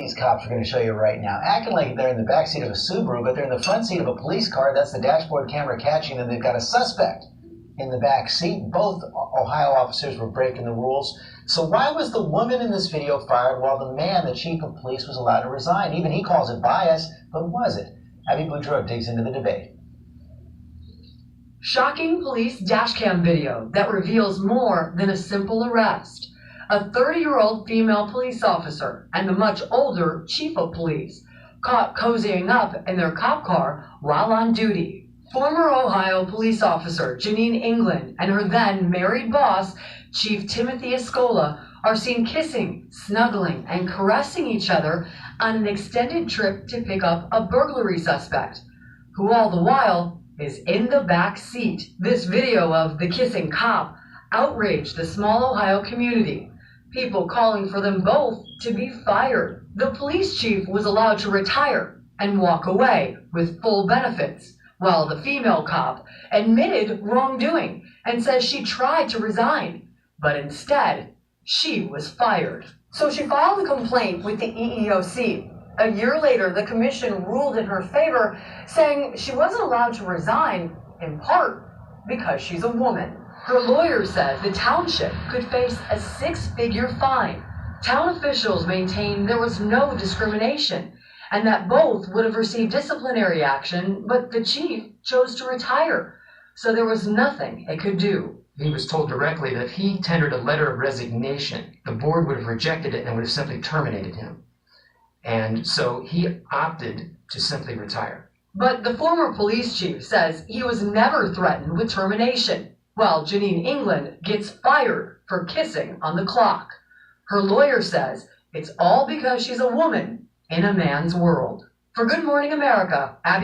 These cops are going to show you right now, acting like they're in the backseat of a Subaru, but they're in the front seat of a police car. That's the dashboard camera catching them. They've got a suspect in the back seat. Both Ohio officers were breaking the rules. So why was the woman in this video fired while the man, the chief of police, was allowed to resign? Even he calls it bias, but was it? Abby Boudreau digs into the debate. Shocking police dashcam video that reveals more than a simple arrest. A 30-year-old female police officer and the much older chief of police caught cozying up in their cop car while on duty. Former Ohio police officer Janine England and her then married boss, Chief Timothy Escola, are seen kissing, snuggling, and caressing each other on an extended trip to pick up a burglary suspect, who all the while is in the back seat. This video of the kissing cop outraged the small Ohio community, people calling for them both to be fired. The police chief was allowed to retire and walk away with full benefits, while the female cop admitted wrongdoing and says she tried to resign, but instead she was fired. So she filed a complaint with the EEOC. A year later, the commission ruled in her favor, saying she wasn't allowed to resign, in part because she's a woman. Her lawyer says the township could face a 6-figure fine. Town officials maintain there was no discrimination and that both would have received disciplinary action, but the chief chose to retire, so there was nothing it could do. He was told directly that if he tendered a letter of resignation, the board would have rejected it and would have simply terminated him. And so he opted to simply retire. But the former police chief says he was never threatened with termination, while Janine England gets fired for kissing on the clock. Her lawyer says it's all because she's a woman in a man's world. For Good Morning America, Abby